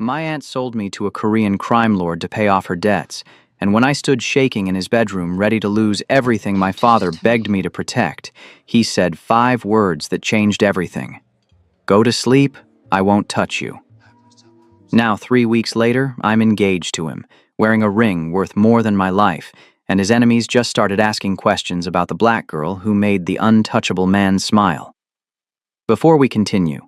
My aunt sold me to a Korean crime lord to pay off her debts, and when I stood shaking in his bedroom, ready to lose everything my father begged me to protect, he said 5 words that changed everything. Go to sleep, I won't touch you. Now, 3 weeks later, I'm engaged to him, wearing a ring worth more than my life, and his enemies just started asking questions about the black girl who made the untouchable man smile. Before we continue,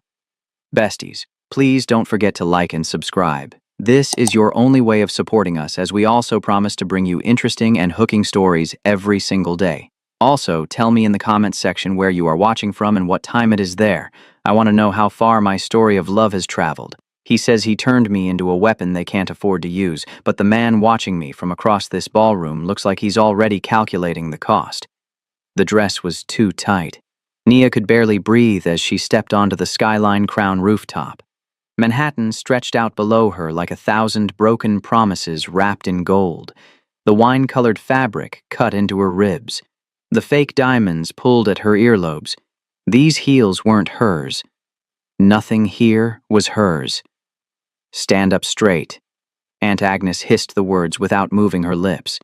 besties, please don't forget to like and subscribe. This is your only way of supporting us, as we also promise to bring you interesting and hooking stories every single day. Also, tell me in the comments section where you are watching from and what time it is there. I want to know how far my story of love has traveled. He says he turned me into a weapon they can't afford to use, but the man watching me from across this ballroom looks like he's already calculating the cost. The dress was too tight. Nia could barely breathe as she stepped onto the Skyline Crown rooftop. Manhattan stretched out below her like 1,000 broken promises wrapped in gold. The wine-colored fabric cut into her ribs. The fake diamonds pulled at her earlobes. These heels weren't hers. Nothing here was hers. Stand up straight. Aunt Agnes hissed the words without moving her lips.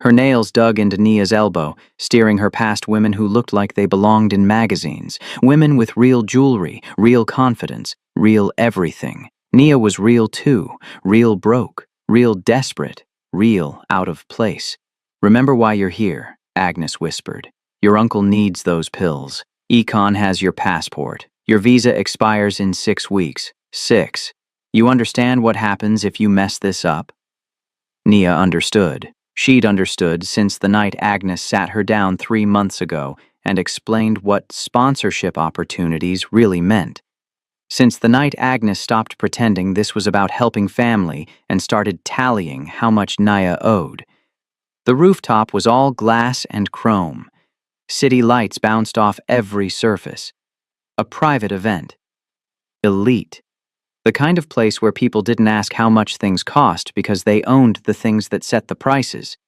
Her nails dug into Nia's elbow, steering her past women who looked like they belonged in magazines. Women with real jewelry, real confidence, real everything. Nia was real too, real broke, real desperate, real out of place. Remember why you're here, Agnes whispered. Your uncle needs those pills. Econ has your passport. Your visa expires in 6 weeks. 6. You understand what happens if you mess this up? Nia understood. She'd understood since the night Agnes sat her down 3 months ago and explained what sponsorship opportunities really meant. Since the night Agnes stopped pretending this was about helping family and started tallying how much Nia owed. The rooftop was all glass and chrome. City lights bounced off every surface. A private event. Elite. The kind of place where people didn't ask how much things cost because they owned the things that set the prices.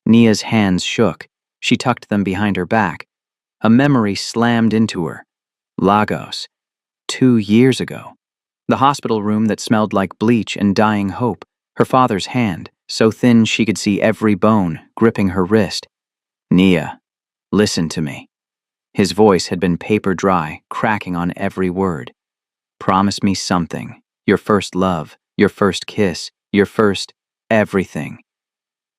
Nia's hands shook. She tucked them behind her back. A memory slammed into her. Lagos. 2 years ago. The hospital room that smelled like bleach and dying hope. Her father's hand, so thin she could see every bone, gripping her wrist. Nia, listen to me. His voice had been paper dry, cracking on every word. Promise me something. Your first love, your first kiss, your first everything.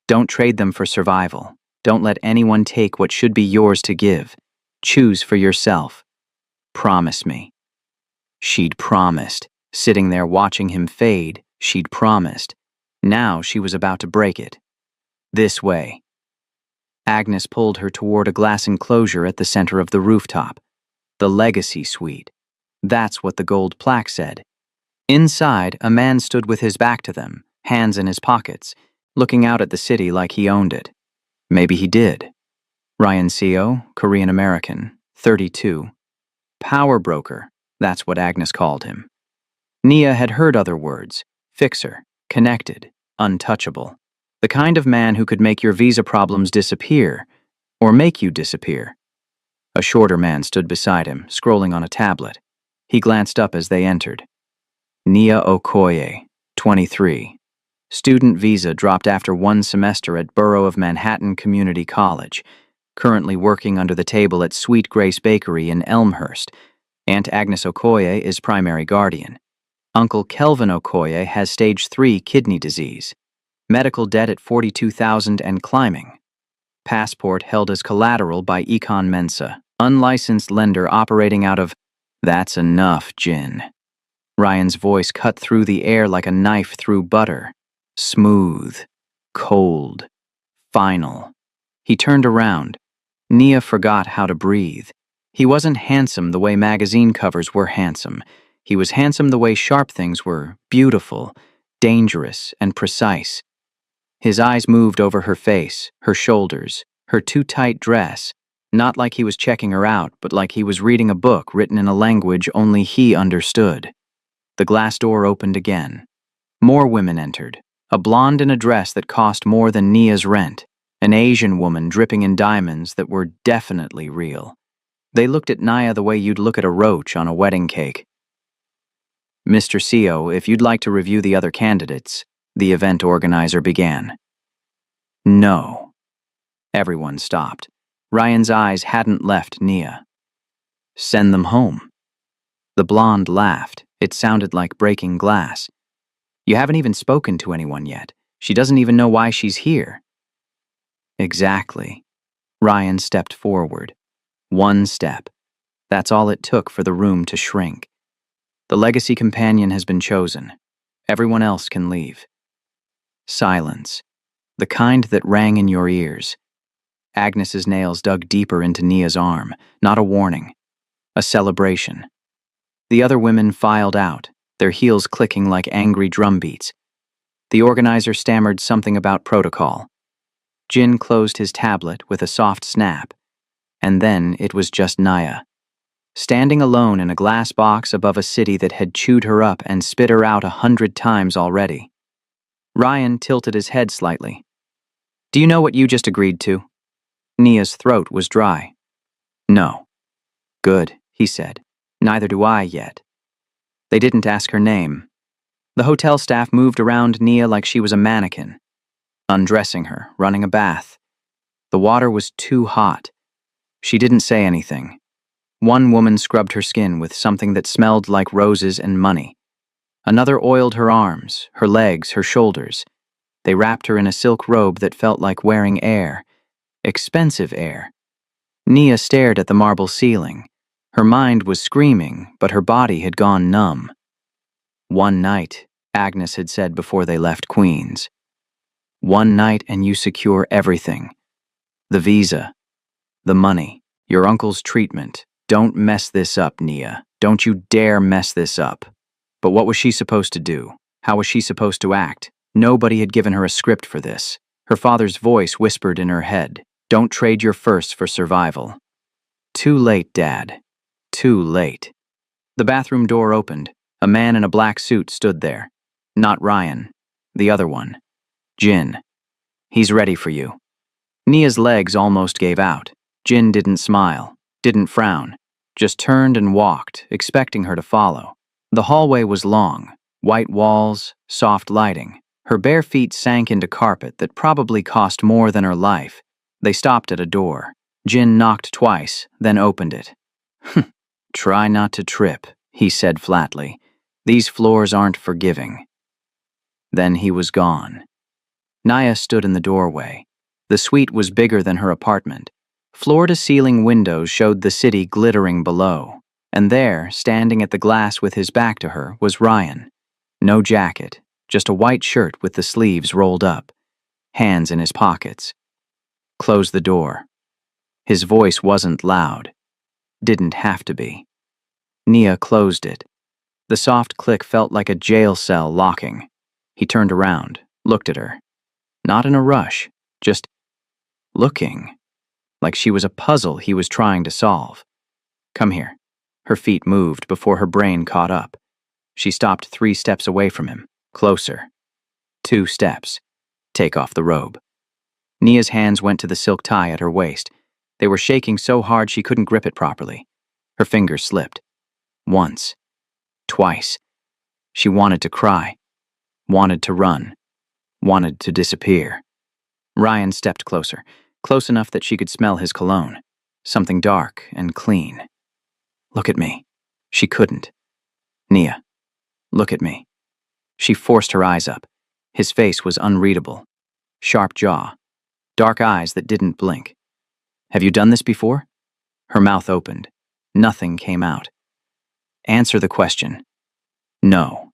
Don't trade them for survival. Don't let anyone take what should be yours to give. Choose for yourself. Promise me. She'd promised. Sitting there watching him fade, she'd promised. Now she was about to break it. This way. Agnes pulled her toward a glass enclosure at the center of the rooftop. The Legacy Suite. That's what the gold plaque said. Inside, a man stood with his back to them, hands in his pockets, looking out at the city like he owned it. Maybe he did. Ryan Seo, Korean American, 32. Power broker, that's what Agnes called him. Nia had heard other words. Fixer, connected, untouchable. The kind of man who could make your visa problems disappear, or make you disappear. A shorter man stood beside him, scrolling on a tablet. He glanced up as they entered. Nia Okoye, 23. Student visa dropped after 1 semester at Borough of Manhattan Community College. Currently working under the table at Sweet Grace Bakery in Elmhurst. Aunt Agnes Okoye is primary guardian. Uncle Kelvin Okoye has stage 3 kidney disease. Medical debt at $42,000 and climbing. Passport held as collateral by Econ Mensa, unlicensed lender operating out of... That's enough, Jin. Ryan's voice cut through the air like a knife through butter. Smooth. Cold. Final. He turned around. Nia forgot how to breathe. He wasn't handsome the way magazine covers were handsome. He was handsome the way sharp things were, beautiful, dangerous, and precise. His eyes moved over her face, her shoulders, her too-tight dress, not like he was checking her out, but like he was reading a book written in a language only he understood. The glass door opened again. More women entered. A blonde in a dress that cost more than Nia's rent. An Asian woman dripping in diamonds that were definitely real. They looked at Nia the way you'd look at a roach on a wedding cake. Mr. CO, if you'd like to review the other candidates, the event organizer began. No. Everyone stopped. Ryan's eyes hadn't left Nia. Send them home. The blonde laughed. It sounded like breaking glass. You haven't even spoken to anyone yet. She doesn't even know why she's here. Exactly. Ryan stepped forward. One step. That's all it took for the room to shrink. The legacy companion has been chosen. Everyone else can leave. Silence. The kind that rang in your ears. Agnes's nails dug deeper into Nia's arm. Not a warning. A celebration. The other women filed out, their heels clicking like angry drum beats. The organizer stammered something about protocol. Jin closed his tablet with a soft snap. And then it was just Nia. Standing alone in a glass box above a city that had chewed her up and spit her out 100 times already. Ryan tilted his head slightly. Do you know what you just agreed to? Nia's throat was dry. No. Good, he said. Neither do I yet. They didn't ask her name. The hotel staff moved around Nia like she was a mannequin, undressing her, running a bath. The water was too hot. She didn't say anything. One woman scrubbed her skin with something that smelled like roses and money. Another oiled her arms, her legs, her shoulders. They wrapped her in a silk robe that felt like wearing air. Expensive air. Nia stared at the marble ceiling. Her mind was screaming, but her body had gone numb. One night, Agnes had said before they left Queens. One night and you secure everything. The visa. The money. Your uncle's treatment. Don't mess this up, Nia. Don't you dare mess this up. But what was she supposed to do? How was she supposed to act? Nobody had given her a script for this. Her father's voice whispered in her head. Don't trade your first for survival. Too late, Dad. Too late. The bathroom door opened. A man in a black suit stood there. Not Ryan. The other one. Jin. He's ready for you. Nia's legs almost gave out. Jin didn't smile, didn't frown, just turned and walked, expecting her to follow. The hallway was long, white walls, soft lighting. Her bare feet sank into carpet that probably cost more than her life. They stopped at a door. Jin knocked twice, then opened it. Try not to trip, he said flatly. These floors aren't forgiving. Then he was gone. Nia stood in the doorway. The suite was bigger than her apartment. Floor-to-ceiling windows showed the city glittering below. And there, standing at the glass with his back to her, was Ryan. No jacket, just a white shirt with the sleeves rolled up. Hands in his pockets. Close the door. His voice wasn't loud. Didn't have to be. Nia closed it. The soft click felt like a jail cell locking. He turned around, looked at her. Not in a rush, just looking. Like she was a puzzle he was trying to solve. Come here. Her feet moved before her brain caught up. She stopped 3 steps away from him, closer. 2 steps. Take off the robe. Nia's hands went to the silk tie at her waist. They were shaking so hard she couldn't grip it properly. Her fingers slipped. Once. Twice. She wanted to cry. Wanted to run. Wanted to disappear. Ryan stepped closer, close enough that she could smell his cologne. Something dark and clean. Look at me. She couldn't. Nia. Look at me. She forced her eyes up. His face was unreadable. Sharp jaw. Dark eyes that didn't blink. Have you done this before? Her mouth opened. Nothing came out. Answer the question. No.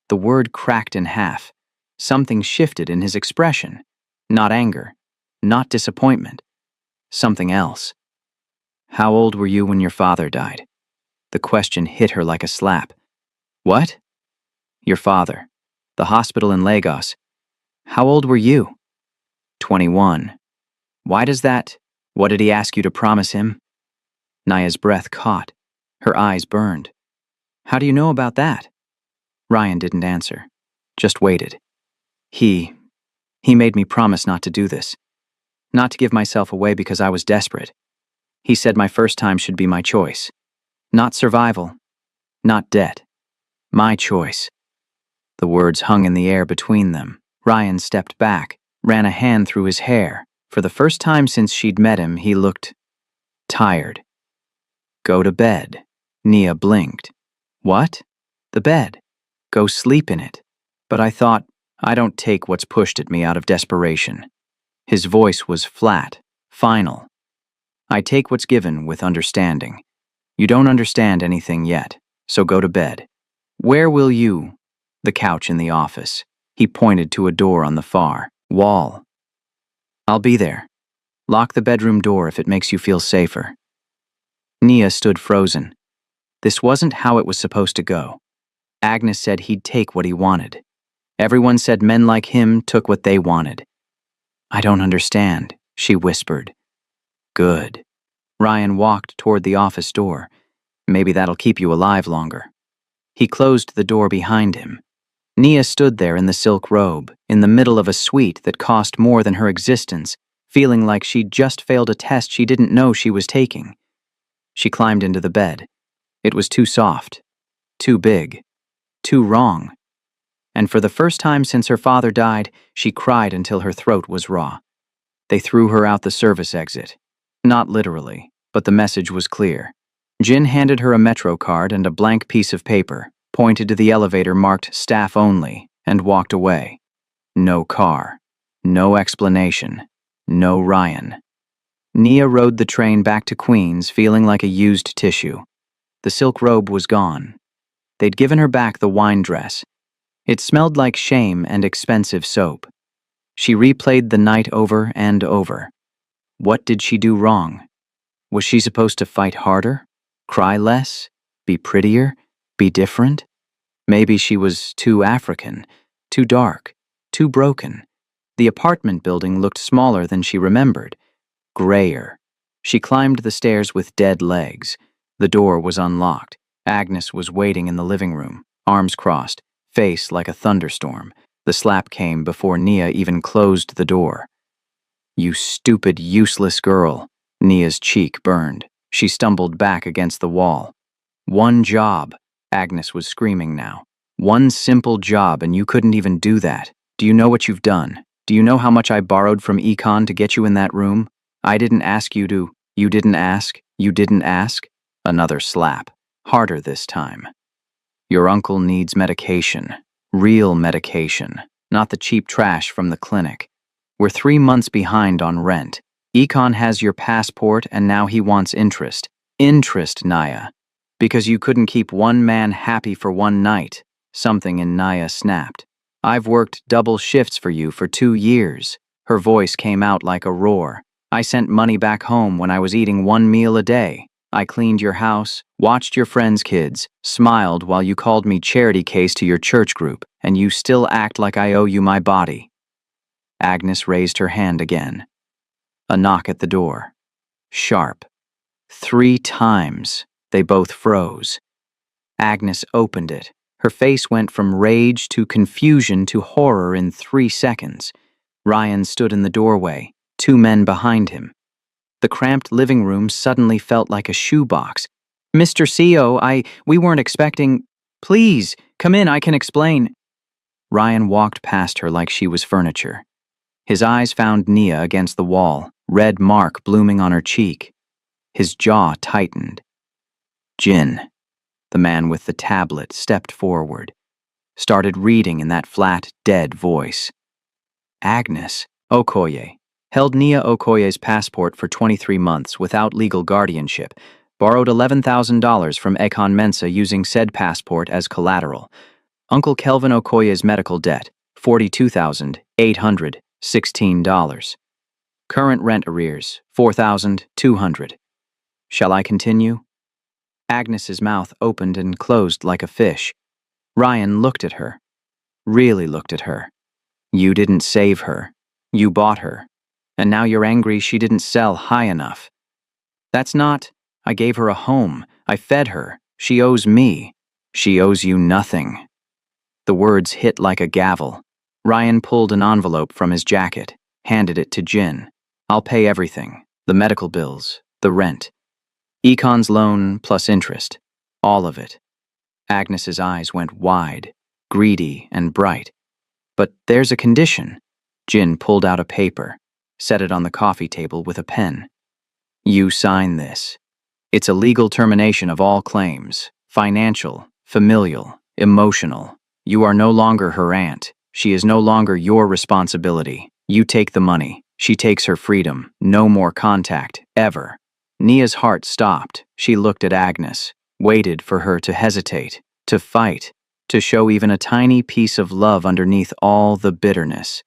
The word cracked in half. Something shifted in his expression. Not anger. Not disappointment. Something else. How old were you when your father died? The question hit her like a slap. What? Your father. The hospital in Lagos. How old were you? 21. Why does that? What did he ask you to promise him? Nia's breath caught. Her eyes burned. How do you know about that? Ryan didn't answer. Just waited. He made me promise not to do this. Not to give myself away because I was desperate. He said my first time should be my choice. Not survival. Not debt. My choice. The words hung in the air between them. Ryan stepped back, ran a hand through his hair. For the first time since she'd met him, he looked tired. Go to bed. Nia blinked. What? The bed. Go sleep in it. But I thought, I don't take what's pushed at me out of desperation. His voice was flat, final. I take what's given with understanding. You don't understand anything yet, so go to bed. Where will you? The couch in the office. He pointed to a door on the far wall. I'll be there. Lock the bedroom door if it makes you feel safer. Nia stood frozen. This wasn't how it was supposed to go. Agnes said he'd take what he wanted. Everyone said men like him took what they wanted. I don't understand, she whispered. Good. Ryan walked toward the office door. Maybe that'll keep you alive longer. He closed the door behind him. Nia stood there in the silk robe, in the middle of a suite that cost more than her existence, feeling like she'd just failed a test she didn't know she was taking. She climbed into the bed. It was too soft, too big, too wrong. And for the first time since her father died, she cried until her throat was raw. They threw her out the service exit. Not literally, but the message was clear. Jin handed her a Metro card and a blank piece of paper, pointed to the elevator marked staff only, and walked away. No car. No explanation. No Ryan. Nia rode the train back to Queens feeling like a used tissue. The silk robe was gone. They'd given her back the wine dress. It smelled like shame and expensive soap. She replayed the night over and over. What did she do wrong? Was she supposed to fight harder? Cry less? Be prettier? Be different? Maybe she was too African, too dark, too broken. The apartment building looked smaller than she remembered. Grayer. She climbed the stairs with dead legs. The door was unlocked. Agnes was waiting in the living room, arms crossed, face like a thunderstorm. The slap came before Nia even closed the door. You stupid, useless girl. Nia's cheek burned. She stumbled back against the wall. One job. Agnes was screaming now. One simple job, and you couldn't even do that. Do you know what you've done? Do you know how much I borrowed from Econ to get you in that room? I didn't ask you to. You didn't ask. You didn't ask. Another slap. Harder this time. Your uncle needs medication. Real medication. Not the cheap trash from the clinic. We're 3 months behind on rent. Econ has your passport and now he wants interest. Interest, Nia. Because you couldn't keep one man happy for one night. Something in Nia snapped. I've worked double shifts for you for 2 years. Her voice came out like a roar. I sent money back home when I was eating 1 meal a day. I cleaned your house, watched your friends' kids, smiled while you called me charity case to your church group, and you still act like I owe you my body. Agnes raised her hand again. A knock at the door. Sharp. 3 times. They both froze. Agnes opened it. Her face went from rage to confusion to horror in 3 seconds. Ryan stood in the doorway, 2 men behind him. The cramped living room suddenly felt like a shoebox. Mr. CO, we weren't expecting... Please, come in, I can explain. Ryan walked past her like she was furniture. His eyes found Nia against the wall, red mark blooming on her cheek. His jaw tightened. Jin, the man with the tablet, stepped forward, started reading in that flat, dead voice. Agnes Okoye held Nia Okoye's passport for 23 months without legal guardianship, borrowed $11,000 from Ekon Mensa using said passport as collateral. Uncle Kelvin Okoye's medical debt, $42,816. Current rent arrears, $4,200. Shall I continue? Agnes's mouth opened and closed like a fish. Ryan looked at her. Really looked at her. You didn't save her. You bought her. And now you're angry she didn't sell high enough. That's not... I gave her a home. I fed her. She owes me. She owes you nothing. The words hit like a gavel. Ryan pulled an envelope from his jacket, handed it to Jin. I'll pay everything. The medical bills, the rent. Econ's loan plus interest. All of it. Agnes's eyes went wide, greedy and bright. But there's a condition. Jin pulled out a paper, set it on the coffee table with a pen. You sign this. It's a legal termination of all claims, financial, familial, emotional. You are no longer her aunt. She is no longer your responsibility. You take the money. She takes her freedom. No more contact, ever. Nia's heart stopped. She looked at Agnes, waited for her to hesitate, to fight, to show even a tiny piece of love underneath all the bitterness.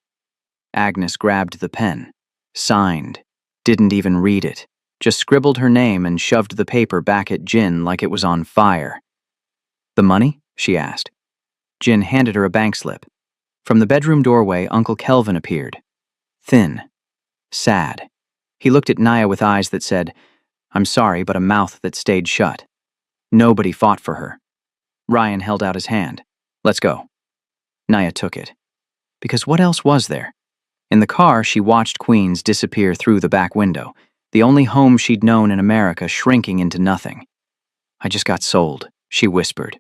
Agnes grabbed the pen, signed, didn't even read it, just scribbled her name and shoved the paper back at Jin like it was on fire. The money? She asked. Jin handed her a bank slip. From the bedroom doorway, Uncle Kelvin appeared. Thin. Sad. He looked at Nia with eyes that said, I'm sorry, but a mouth that stayed shut. Nobody fought for her. Ryan held out his hand. Let's go. Nia took it. Because what else was there? In the car, she watched Queens disappear through the back window, the only home she'd known in America shrinking into nothing. I just got sold, she whispered.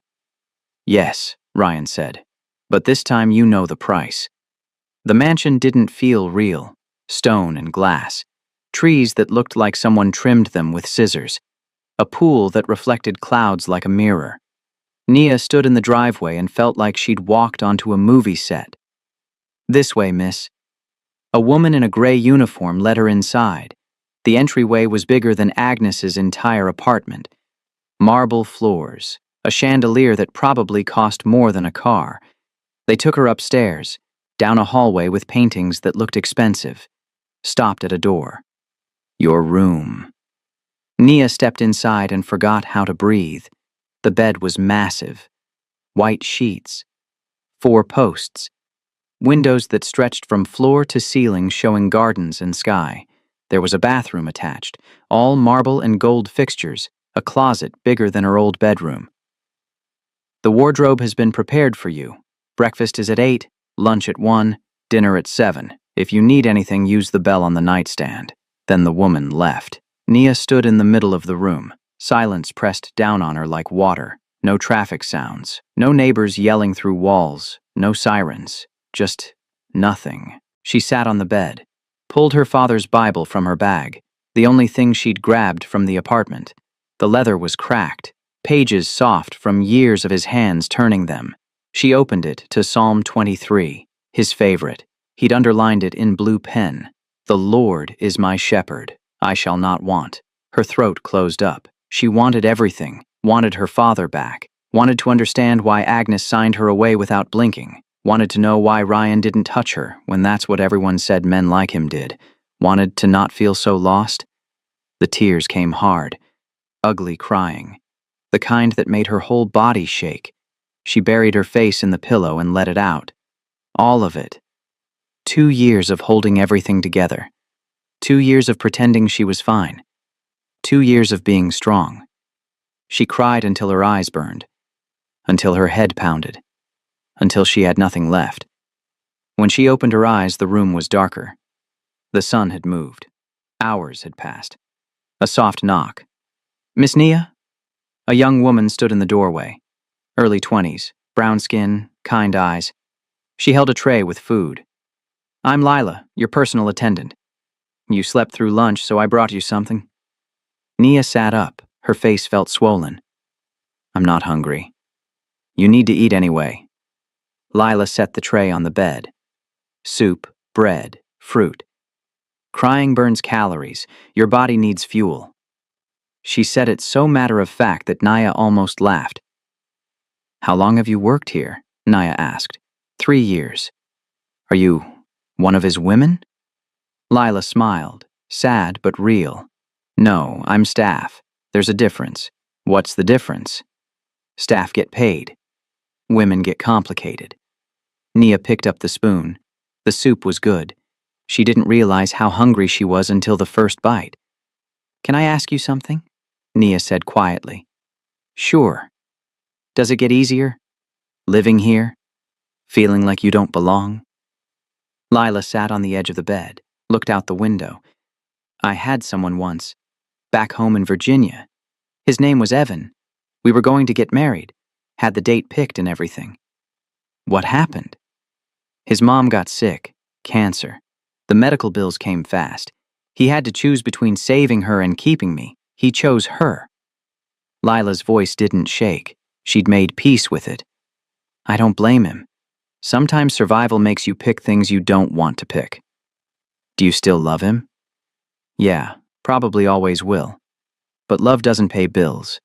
Yes, Ryan said, but this time you know the price. The mansion didn't feel real, stone and glass, trees that looked like someone trimmed them with scissors, a pool that reflected clouds like a mirror. Nia stood in the driveway and felt like she'd walked onto a movie set. This way, miss. A woman in a gray uniform led her inside. The entryway was bigger than Agnes's entire apartment. Marble floors, a chandelier that probably cost more than a car. They took her upstairs, down a hallway with paintings that looked expensive, stopped at a door. Your room. Nia stepped inside and forgot how to breathe. The bed was massive. White sheets. 4 posts. Windows that stretched from floor to ceiling showing gardens and sky. There was a bathroom attached, all marble and gold fixtures, a closet bigger than her old bedroom. The wardrobe has been prepared for you. Breakfast is at 8, lunch at 1, dinner at 7. If you need anything, use the bell on the nightstand. Then the woman left. Nia stood in the middle of the room. Silence pressed down on her like water. No traffic sounds. No neighbors yelling through walls. No sirens. Just nothing. She sat on the bed, pulled her father's Bible from her bag, the only thing she'd grabbed from the apartment. The leather was cracked, pages soft from years of his hands turning them. She opened it to Psalm 23, his favorite. He'd underlined it in blue pen. The Lord is my shepherd. I shall not want. Her throat closed up. She wanted everything, wanted her father back, wanted to understand why Agnes signed her away without blinking, wanted to know why Ryan didn't touch her when that's what everyone said men like him did, wanted to not feel so lost. The tears came hard, ugly crying, the kind that made her whole body shake. She buried her face in the pillow and let it out. All of it. 2 years of holding everything together. 2 years of pretending she was fine. 2 years of being strong. She cried until her eyes burned, until her head pounded, until she had nothing left. When she opened her eyes, the room was darker. The sun had moved. Hours had passed. A soft knock. Miss Nia? A young woman stood in the doorway. Early 20s, brown skin, kind eyes. She held a tray with food. I'm Lila, your personal attendant. You slept through lunch, so I brought you something. Nia sat up. Her face felt swollen. I'm not hungry. You need to eat anyway. Lila set the tray on the bed. Soup, bread, fruit. Crying burns calories. Your body needs fuel. She said it so matter-of-fact that Nia almost laughed. How long have you worked here? Nia asked. 3 years. Are you one of his women? Lila smiled, sad but real. No, I'm staff. There's a difference. What's the difference? Staff get paid. Women get complicated. Nia picked up the spoon. The soup was good. She didn't realize how hungry she was until the first bite. Can I ask you something? Nia said quietly. Sure. Does it get easier? Living here? Feeling like you don't belong? Lila sat on the edge of the bed, looked out the window. I had someone once, back home in Virginia. His name was Evan. We were going to get married. had the date picked and everything. What happened? His mom got sick, cancer. The medical bills came fast. He had to choose between saving her and keeping me. He chose her. Lila's voice didn't shake. She'd made peace with it. I don't blame him. Sometimes survival makes you pick things you don't want to pick. Do you still love him? Yeah, probably always will. But love doesn't pay bills.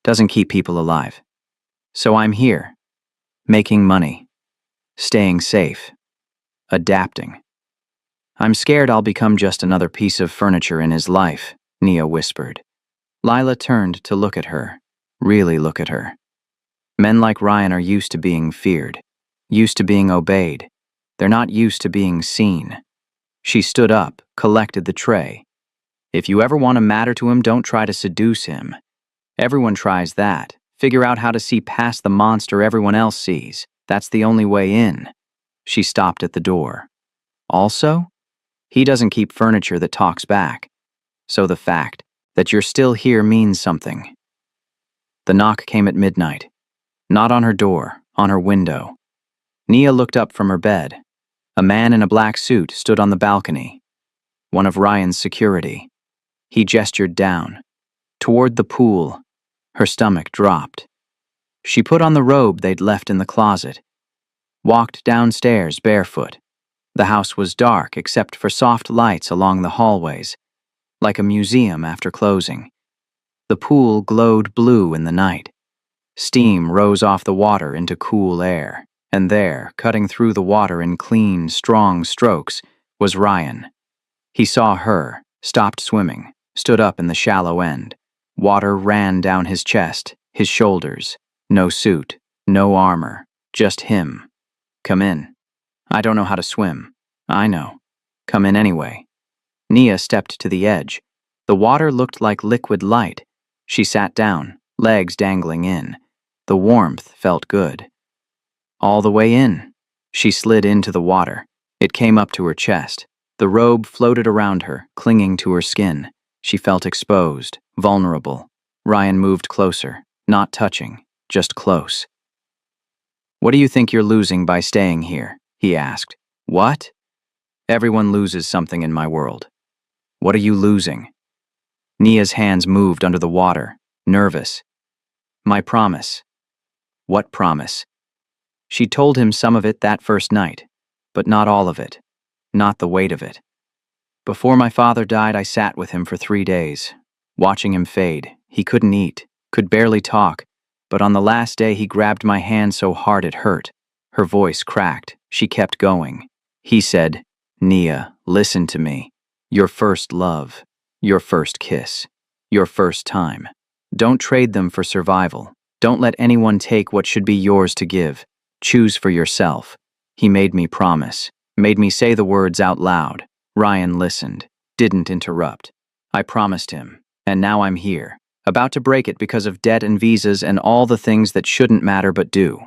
Doesn't keep people alive. So I'm here. Making money. Staying safe. Adapting. I'm scared I'll become just another piece of furniture in his life, Nia whispered. Lila turned to look at her. Really look at her. Men like Ryan are used to being feared. Used to being obeyed. They're not used to being seen. She stood up, collected the tray. If you ever want to matter to him, don't try to seduce him. Everyone tries that. Figure out how to see past the monster everyone else sees. That's the only way in. She stopped at the door. Also, he doesn't keep furniture that talks back. So the fact that you're still here means something. The knock came at midnight. Not on her door, on her window. Nia looked up from her bed. A man in a black suit stood on the balcony. One of Ryan's security. He gestured down. Toward the pool. Her stomach dropped. She put on the robe they'd left in the closet. Walked downstairs barefoot. The house was dark except for soft lights along the hallways, like a museum after closing. The pool glowed blue in the night. Steam rose off the water into cool air, and there, cutting through the water in clean, strong strokes, was Ryan. He saw her, stopped swimming, stood up in the shallow end. Water ran down his chest, his shoulders. No suit, no armor, just him. Come in. I don't know how to swim. I know. Come in anyway. Nia stepped to the edge. The water looked like liquid light. She sat down, legs dangling in. The warmth felt good. All the way in. She slid into the water. It came up to her chest. The robe floated around her, clinging to her skin. She felt exposed, vulnerable. Ryan moved closer, not touching, just close. What do you think you're losing by staying here? He asked. What? Everyone loses something in my world. What are you losing? Nia's hands moved under the water, nervous. My promise. What promise? She told him some of it that first night, but not all of it, not the weight of it. Before my father died, I sat with him for 3 days, watching him fade. He couldn't eat, could barely talk, but on the last day he grabbed my hand so hard it hurt. Her voice cracked. She kept going. He said, Nia, listen to me. Your first love, your first kiss, your first time. Don't trade them for survival. Don't let anyone take what should be yours to give. Choose for yourself. He made me promise, made me say the words out loud. Ryan listened, didn't interrupt. I promised him, and now I'm here, about to break it because of debt and visas and all the things that shouldn't matter but do.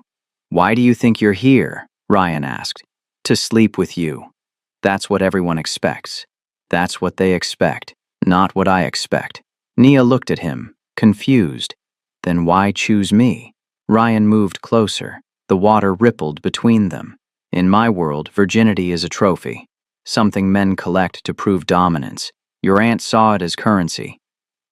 Why do you think you're here? Ryan asked. To sleep with you. That's what everyone expects. That's what they expect, not what I expect. Nia looked at him, confused. Then why choose me? Ryan moved closer. The water rippled between them. In my world, virginity is a trophy. Something men collect to prove dominance. Your aunt saw it as currency.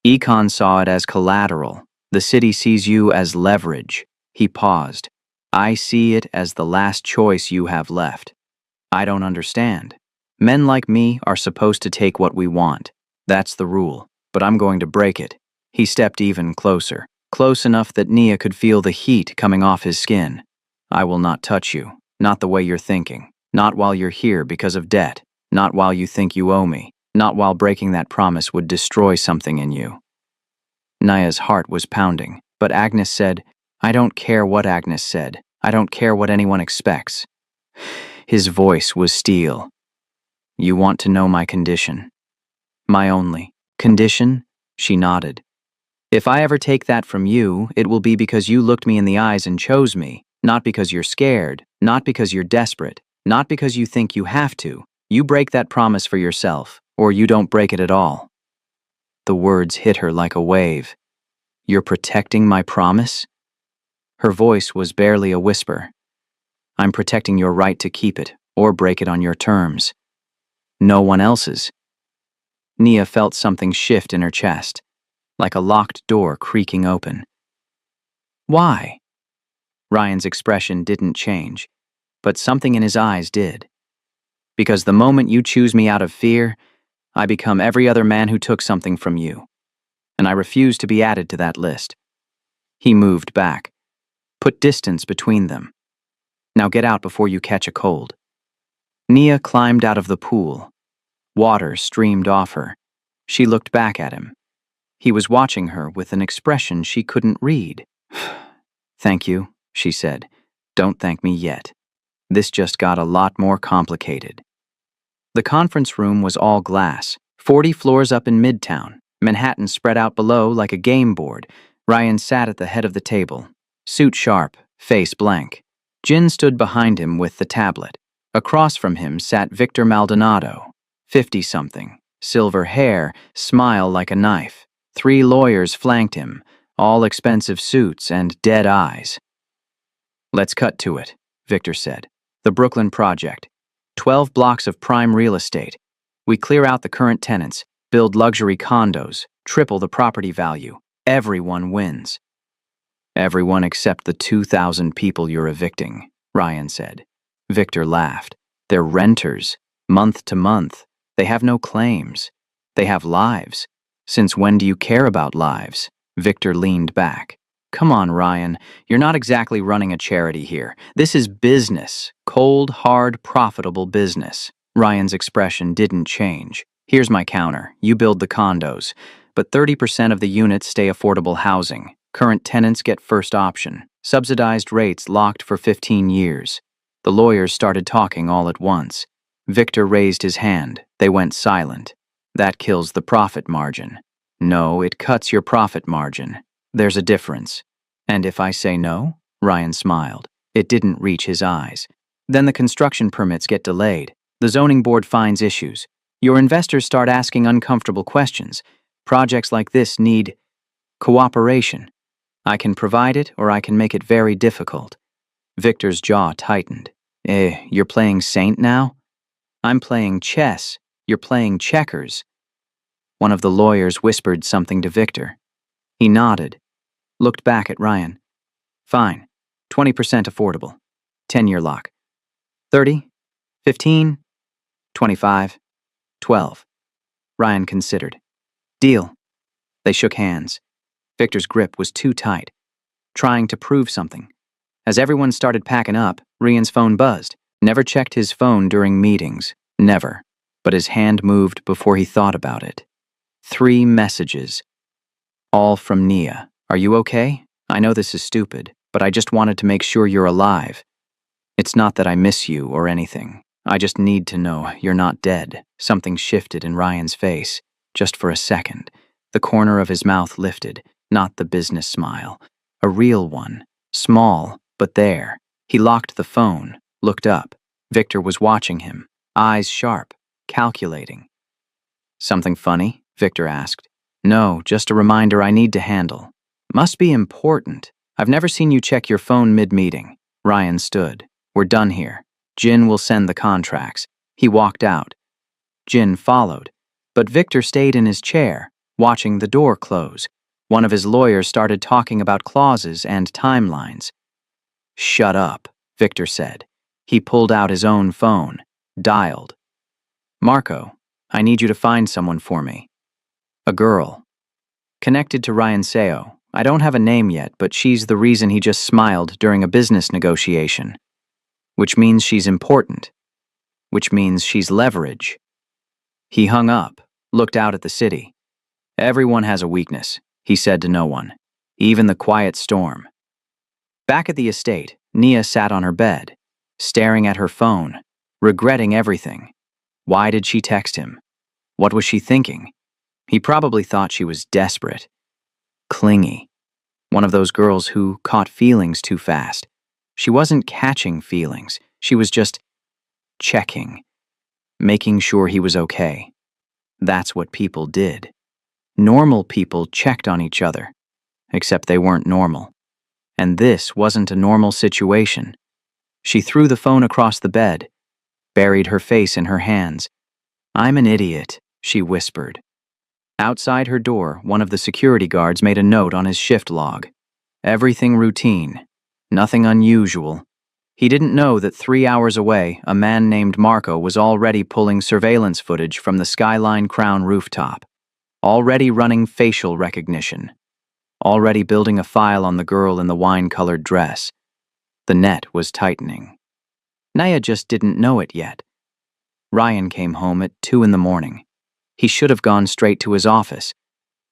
Econ saw it as collateral. The city sees you as leverage. He paused. I see it as the last choice you have left. I don't understand. Men like me are supposed to take what we want. That's the rule, but I'm going to break it. He stepped even closer, close enough that Nia could feel the heat coming off his skin. I will not touch you, not the way you're thinking, not while you're here because of debt, not while you think you owe me, not while breaking that promise would destroy something in you. Nia's heart was pounding, but Agnes said, I don't care what Agnes said. I don't care what anyone expects. His voice was steel. You want to know my condition? My only condition? She nodded. If I ever take that from you, it will be because you looked me in the eyes and chose me, not because you're scared, not because you're desperate, not because you think you have to. You break that promise for yourself, or you don't break it at all. The words hit her like a wave. You're protecting my promise? Her voice was barely a whisper. I'm protecting your right to keep it, or break it on your terms. No one else's. Nia felt something shift in her chest, like a locked door creaking open. Why? Ryan's expression didn't change, but something in his eyes did. Because the moment you choose me out of fear, I become every other man who took something from you, and I refuse to be added to that list. He moved back, put distance between them. Now get out before you catch a cold. Nia climbed out of the pool. Water streamed off her. She looked back at him. He was watching her with an expression she couldn't read. Thank you, she said. Don't thank me yet. This just got a lot more complicated. The conference room was all glass, 40 floors up in Midtown, Manhattan spread out below like a game board. Ryan sat at the head of the table, suit sharp, face blank. Jin stood behind him with the tablet. Across from him sat Victor Maldonado, 50-something, silver hair, smile like a knife. 3 lawyers flanked him, all expensive suits and dead eyes. Let's cut to it, Victor said. The Brooklyn Project. 12 blocks of prime real estate. We clear out the current tenants, build luxury condos, triple the property value. Everyone wins. Everyone except the 2,000 people you're evicting, Ryan said. Victor laughed. They're renters, month to month. They have no claims. They have lives. Since when do you care about lives? Victor leaned back. Come on, Ryan. You're not exactly running a charity here. This is business. Cold, hard, profitable business. Ryan's expression didn't change. Here's my counter. You build the condos, but 30% of the units stay affordable housing. Current tenants get first option. Subsidized rates locked for 15 years. The lawyers started talking all at once. Victor raised his hand. They went silent. That kills the profit margin. No, it cuts your profit margin. There's a difference. And if I say no? Ryan smiled. It didn't reach his eyes. Then the construction permits get delayed. The zoning board finds issues. Your investors start asking uncomfortable questions. Projects like this need cooperation. I can provide it, or I can make it very difficult. Victor's jaw tightened. You're playing saint now? I'm playing chess. You're playing checkers. One of the lawyers whispered something to Victor. He nodded, looked back at Ryan. Fine. 20% affordable. 10-year lock. 30? 15? 25? 12. Ryan considered. Deal. They shook hands. Victor's grip was too tight, trying to prove something. As everyone started packing up, Ryan's phone buzzed. Never checked his phone during meetings. Never. But his hand moved before he thought about it. 3 messages. All from Nia. Are you okay? I know this is stupid, but I just wanted to make sure you're alive. It's not that I miss you or anything. I just need to know you're not dead. Something shifted in Ryan's face, just for a second. The corner of his mouth lifted, not the business smile. A real one. Small, but there. He locked the phone, looked up. Victor was watching him, eyes sharp, calculating. Something funny? Victor asked. No, just a reminder I need to handle. Must be important. I've never seen you check your phone mid-meeting. Ryan stood. We're done here. Jin will send the contracts. He walked out. Jin followed, but Victor stayed in his chair, watching the door close. One of his lawyers started talking about clauses and timelines. Shut up, Victor said. He pulled out his own phone, dialed. Marco, I need you to find someone for me. A girl. Connected to Ryan Seo. I don't have a name yet, but she's the reason he just smiled during a business negotiation. Which means she's important. Which means she's leverage. He hung up, looked out at the city. Everyone has a weakness, he said to no one. Even the quiet storm. Back at the estate, Nia sat on her bed, staring at her phone, regretting everything. Why did she text him? What was she thinking? He probably thought she was desperate. Clingy. One of those girls who caught feelings too fast. She wasn't catching feelings. She was just checking. Making sure he was okay. That's what people did. Normal people checked on each other. Except they weren't normal. And this wasn't a normal situation. She threw the phone across the bed, buried her face in her hands. "I'm an idiot," she whispered. Outside her door, one of the security guards made a note on his shift log. Everything routine. Nothing unusual. He didn't know that 3 hours away, a man named Marco was already pulling surveillance footage from the Skyline Crown rooftop. Already running facial recognition. Already building a file on the girl in the wine-colored dress. The net was tightening. Naya just didn't know it yet. Ryan came home at 2 in the morning. He should have gone straight to his office.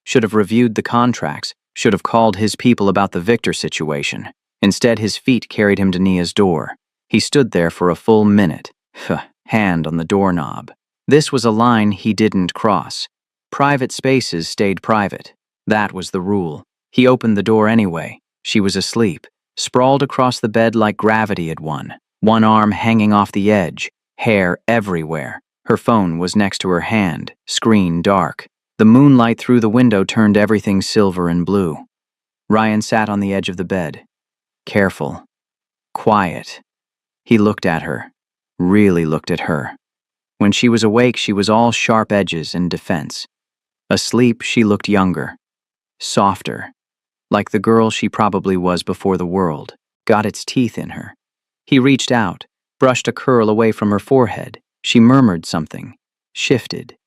Should have reviewed the contracts. Should have called his people about the Victor situation. Instead, his feet carried him to Nia's door. He stood there for a full minute, hand on the doorknob. This was a line he didn't cross. Private spaces stayed private. That was the rule. He opened the door anyway. She was asleep, sprawled across the bed like gravity had won, one arm hanging off the edge, hair everywhere. Her phone was next to her hand, screen dark. The moonlight through the window turned everything silver and blue. Ryan sat on the edge of the bed. Careful. Quiet. He looked at her. Really looked at her. When she was awake, she was all sharp edges and defense. Asleep, she looked younger. Softer. Like the girl she probably was before the world got its teeth in her. He reached out, brushed a curl away from her forehead. She murmured something. Shifted.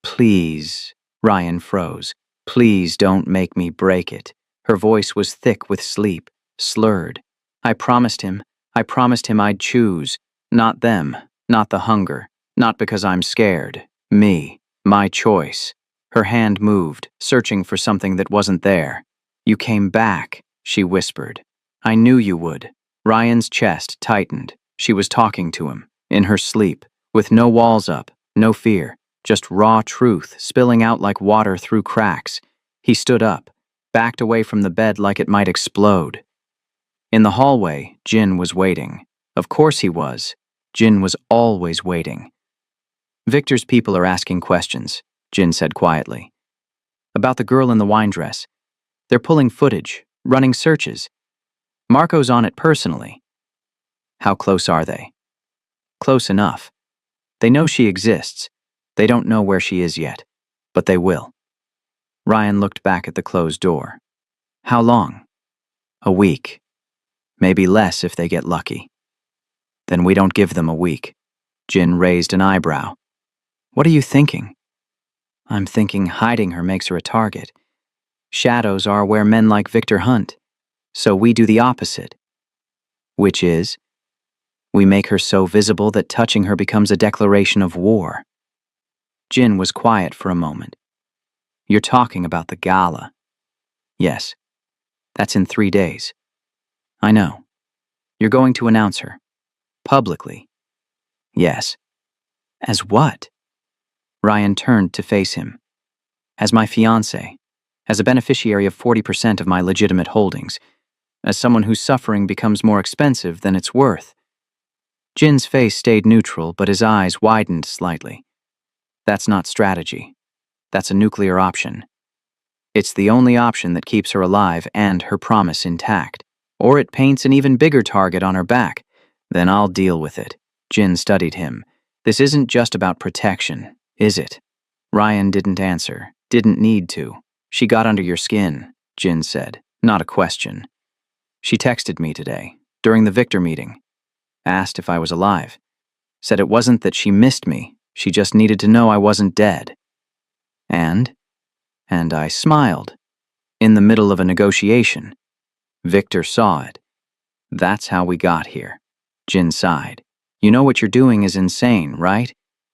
"Please," Ryan froze. "Please don't make me break it." Her voice was thick with sleep, slurred. I promised him I'd choose. Not them, not the hunger, not because I'm scared. Me, my choice." Her hand moved, searching for something that wasn't there. "You came back," she whispered. "I knew you would." Ryan's chest tightened. She was talking to him, in her sleep, with no walls up, no fear, just raw truth spilling out like water through cracks. He stood up, backed away from the bed like it might explode. In the hallway, Jin was waiting. Of course he was. Jin was always waiting. "Victor's people are asking questions," Jin said quietly. "About the girl in the wine dress. They're pulling footage, running searches. Marco's on it personally." "How close are they?" "Close enough. They know she exists. They don't know where she is yet, but they will." Ryan looked back at the closed door. "How long?" "A week. Maybe less if they get lucky." "Then we don't give them a week." Jin raised an eyebrow. "What are you thinking?" "I'm thinking hiding her makes her a target. Shadows are where men like Victor hunt. So we do the opposite." "Which is?" "We make her so visible that touching her becomes a declaration of war." Jin was quiet for a moment. "You're talking about the gala." "Yes. That's in 3 days." "I know. You're going to announce her. Publicly." "Yes." "As what?" Ryan turned to face him. "As my fiancé. As a beneficiary of 40% of my legitimate holdings. As someone whose suffering becomes more expensive than it's worth." Jin's face stayed neutral, but his eyes widened slightly. "That's not strategy. That's a nuclear option. It's the only option that keeps her alive and her promise intact. Or it paints an even bigger target on her back. Then I'll deal with it." Jin studied him. "This isn't just about protection, is it?" Ryan didn't answer, didn't need to. "She got under your skin," Jin said. "Not a question. She texted me today, during the Victor meeting. Asked if I was alive. Said it wasn't that she missed me, she just needed to know I wasn't dead. And I smiled. In the middle of a negotiation. Victor saw it. That's how we got here." Jin sighed. "You know what you're doing is insane, right?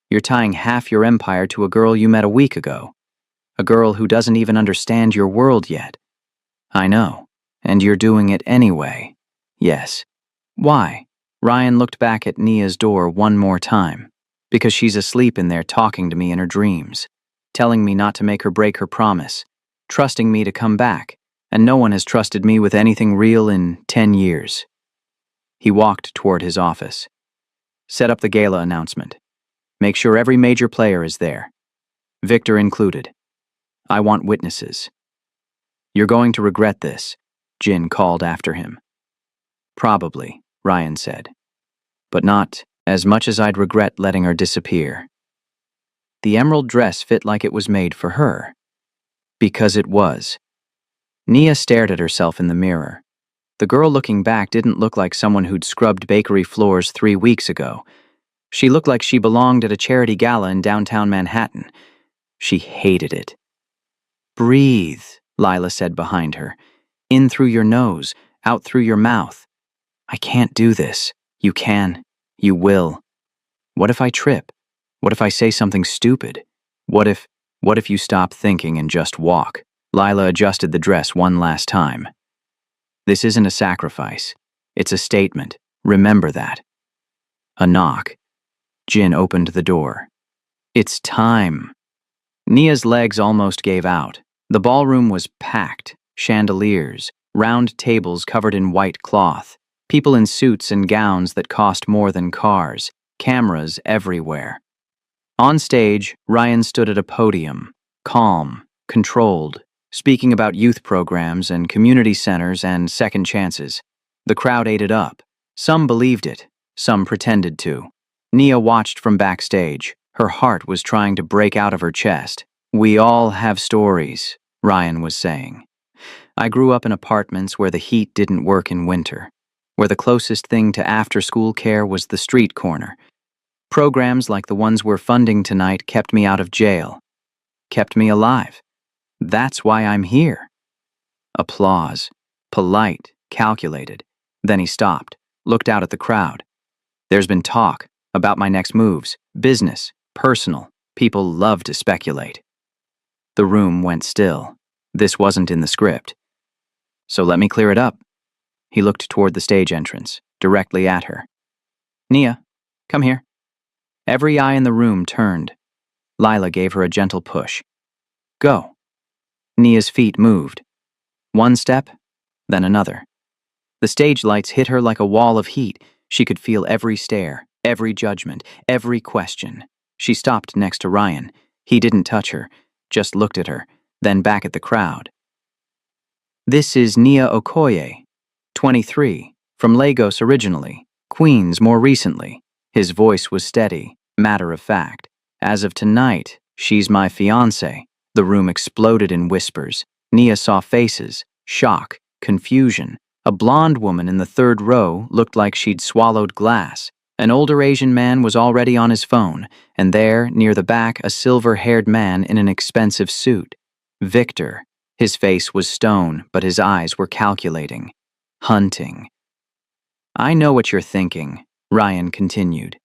You're tying half your empire to a girl you met a week ago. A girl who doesn't even understand your world yet." "I know. And you're doing it anyway." "Yes." "Why?" Ryan looked back at Nia's door one more time. "Because she's asleep in there talking to me in her dreams. Telling me not to make her break her promise. Trusting me to come back. And no one has trusted me with anything real in 10 years. He walked toward his office. "Set up the gala announcement. Make sure every major player is there. Victor included. I want witnesses. You're going to regret this. Jin called after him. Probably, Ryan said. But not as much as I'd regret letting her disappear. The emerald dress fit like it was made for her. Because it was. Nia stared at herself in the mirror. The girl looking back didn't look like someone who'd scrubbed bakery floors 3 weeks ago. She looked like she belonged at a charity gala in downtown Manhattan. She hated it. Breathe, Lila said behind her. In through your nose, out through your mouth. I can't do this. You can. You will. What if I trip? What if I say something stupid? What if you stop thinking and just walk? Lila adjusted the dress one last time. This isn't a sacrifice. It's a statement. Remember that. A knock. Jin opened the door. It's time. Nia's legs almost gave out. The ballroom was packed. Chandeliers, round tables covered in white cloth, people in suits and gowns that cost more than cars, cameras everywhere. On stage, Ryan stood at a podium, calm, controlled, speaking about youth programs and community centers and second chances. The crowd ate it up. Some believed it, some pretended to. Nia watched from backstage. Her heart was trying to break out of her chest. We all have stories, Ryan was saying. I grew up in apartments where the heat didn't work in winter, where the closest thing to after-school care was the street corner. Programs like the ones we're funding tonight kept me out of jail, kept me alive. That's why I'm here. Applause. Polite, calculated. Then he stopped, looked out at the crowd. There's been talk about my next moves, business, personal. People love to speculate. The room went still. This wasn't in the script. So let me clear it up. He looked toward the stage entrance, directly at her. Nia, come here. Every eye in the room turned. Lila gave her a gentle push. Go. Nia's feet moved. One step, then another. The stage lights hit her like a wall of heat. She could feel every stare, every judgment, every question. She stopped next to Ryan. He didn't touch her, just looked at her, then back at the crowd. This is Nia Okoye, 23, from Lagos originally, Queens more recently. His voice was steady, matter of fact. As of tonight, she's my fiancé. The room exploded in whispers. Nia saw faces, shock, confusion. A blonde woman in the third row looked like she'd swallowed glass. An older Asian man was already on his phone, and there, near the back, a silver-haired man in an expensive suit. Victor. His face was stone, but his eyes were calculating. Hunting. I know what you're thinking, Ryan continued.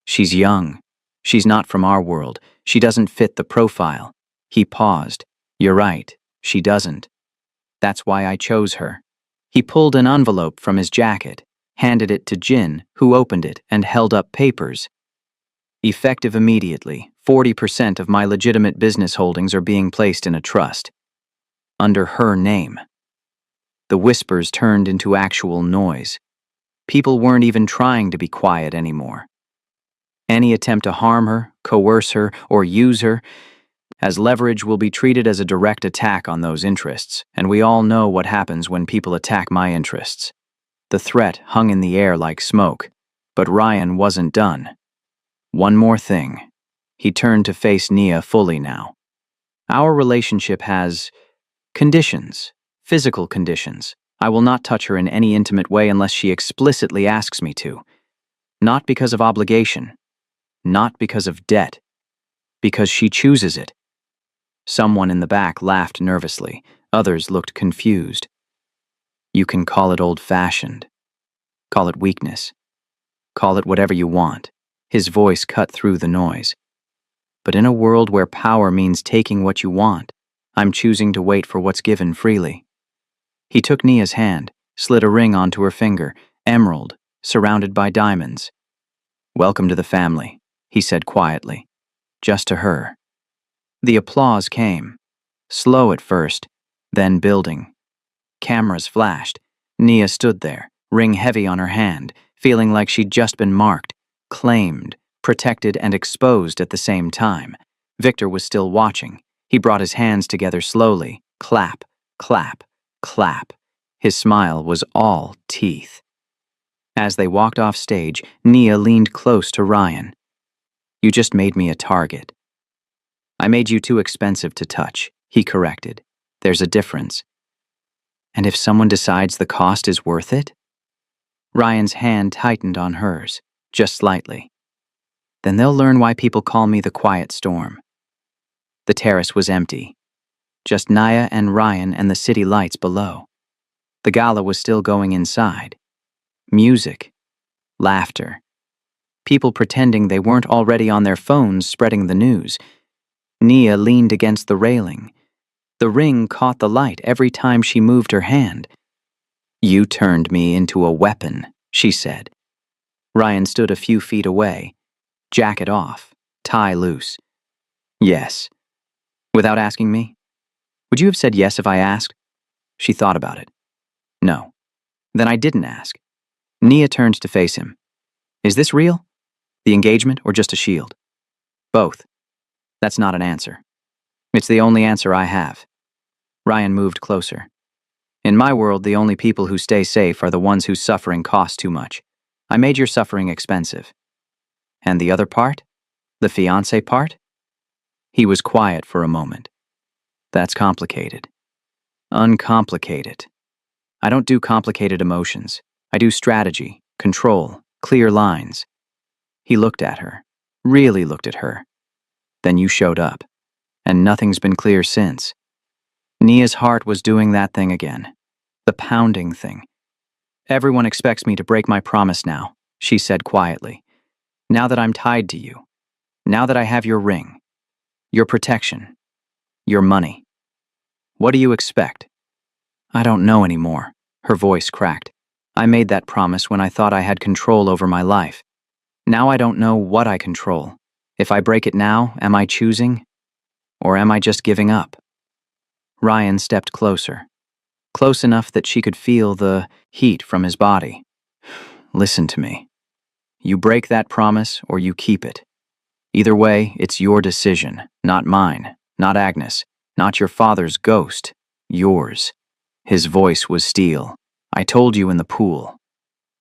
She's young. She's not from our world. She doesn't fit the profile. He paused. You're right, she doesn't. That's why I chose her. He pulled an envelope from his jacket, handed it to Jin, who opened it and held up papers. Effective immediately, 40% of my legitimate business holdings are being placed in a trust. Under her name. The whispers turned into actual noise. People weren't even trying to be quiet anymore. Any attempt to harm her, coerce her, or use her as leverage will be treated as a direct attack on those interests, and we all know what happens when people attack my interests. The threat hung in the air like smoke, but Ryan wasn't done. One more thing. He turned to face Nia fully now. Our relationship has conditions, physical conditions. I will not touch her in any intimate way unless she explicitly asks me to. Not because of obligation. Not because of debt. Because she chooses it. Someone in the back laughed nervously. Others looked confused. You can call it old-fashioned. Call it weakness. Call it whatever you want. His voice cut through the noise. But in a world where power means taking what you want, I'm choosing to wait for what's given freely. He took Nia's hand, slid a ring onto her finger, emerald, surrounded by diamonds. Welcome to the family, he said quietly, just to her. The applause came, slow at first, then building. Cameras flashed. Nia stood there, ring heavy on her hand, feeling like she'd just been marked, claimed, protected, and exposed at the same time. Victor was still watching. He brought his hands together slowly, clap, clap, clap. His smile was all teeth. As they walked off stage, Nia leaned close to Ryan. "You just made me a target." "I made you too expensive to touch," he corrected. "There's a difference." "And if someone decides the cost is worth it?" Ryan's hand tightened on hers, just slightly. "Then they'll learn why people call me the quiet storm." The terrace was empty. Just Nia and Ryan and the city lights below. The gala was still going inside. Music. Laughter. People pretending they weren't already on their phones spreading the news. Nia leaned against the railing. The ring caught the light every time she moved her hand. "You turned me into a weapon," she said. Ryan stood a few feet away. Jacket off, tie loose. "Yes." "Without asking me?" "Would you have said yes if I asked?" She thought about it. "No." "Then I didn't ask." Nia turned to face him. "Is this real? The engagement or just a shield?" "Both." "That's not an answer." "It's the only answer I have." Ryan moved closer. "In my world, the only people who stay safe are the ones whose suffering costs too much. I made your suffering expensive." "And the other part? The fiancé part?" He was quiet for a moment. "That's complicated." "Uncomplicate it. I don't do complicated emotions. I do strategy, control, clear lines." He looked at her, really looked at her. "Then you showed up, and nothing's been clear since." Nia's heart was doing that thing again. The pounding thing. "Everyone expects me to break my promise now," she said quietly. "Now that I'm tied to you. Now that I have your ring. Your protection. Your money. What do you expect?" "I don't know anymore." Her voice cracked. "I made that promise when I thought I had control over my life. Now I don't know what I control. If I break it now, am I choosing? Or am I just giving up?" Ryan stepped closer. Close enough that she could feel the heat from his body. "Listen to me. You break that promise or you keep it. Either way, it's your decision, not mine, not Agnes, not your father's ghost, yours." His voice was steel. "I told you in the pool.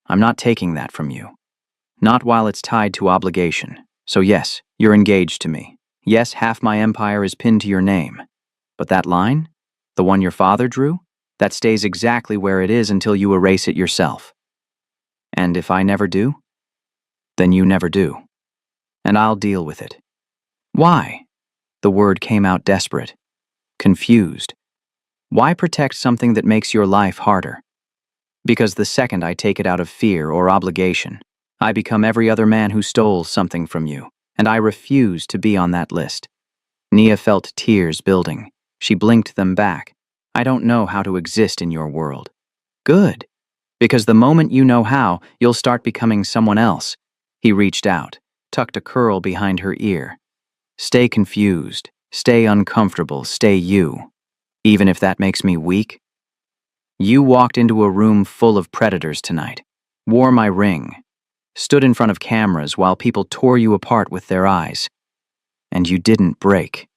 I'm not taking that from you. Not while it's tied to obligation. So yes, you're engaged to me. Yes, half my empire is pinned to your name. But that line? The one your father drew? That stays exactly where it is until you erase it yourself. And if I never do? Then you never do. And I'll deal with it." "Why?" The word came out desperate. Confused. "Why protect something that makes your life harder?" "Because the second I take it out of fear or obligation, I become every other man who stole something from you, and I refuse to be on that list." Nia felt tears building. She blinked them back. "I don't know how to exist in your world." "Good. Because the moment you know how, you'll start becoming someone else." He reached out, tucked a curl behind her ear. "Stay confused. Stay uncomfortable. Stay you. Even if that makes me weak." "You walked into a room full of predators tonight. Wore my ring. Stood in front of cameras while people tore you apart with their eyes. And you didn't break."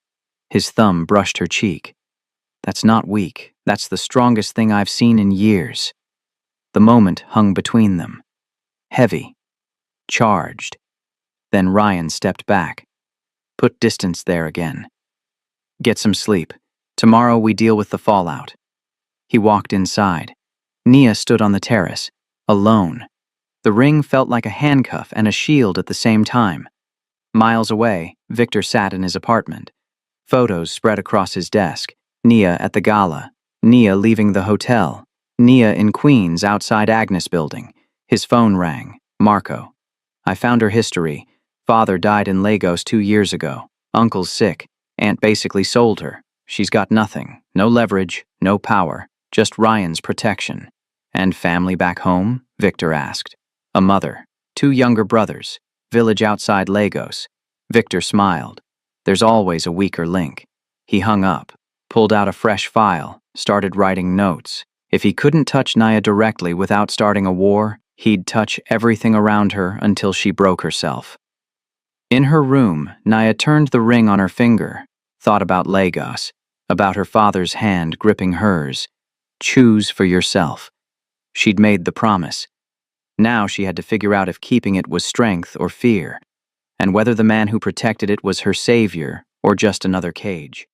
His thumb brushed her cheek. "That's not weak. That's the strongest thing I've seen in years." The moment hung between them. Heavy. Charged. Then Ryan stepped back. Put distance there again. "Get some sleep. Tomorrow we deal with the fallout." He walked inside. Nia stood on the terrace, alone. The ring felt like a handcuff and a shield at the same time. Miles away, Victor sat in his apartment. Photos spread across his desk. Nia at the gala. Nia leaving the hotel. Nia in Queens outside Agnes building. His phone rang. Marco. "I found her history. Father died in Lagos 2 years ago. Uncle's sick. Aunt basically sold her. She's got nothing. No leverage, no power. Just Ryan's protection." "And family back home?" Victor asked. "A mother. 2 younger brothers. Village outside Lagos." Victor smiled. "There's always a weaker link." He hung up, pulled out a fresh file, started writing notes. If he couldn't touch Nia directly without starting a war, he'd touch everything around her until she broke herself. In her room, Nia turned the ring on her finger, thought about Lagos, about her father's hand gripping hers. Choose for yourself. She'd made the promise. Now she had to figure out if keeping it was strength or fear, and whether the man who protected it was her savior or just another cage.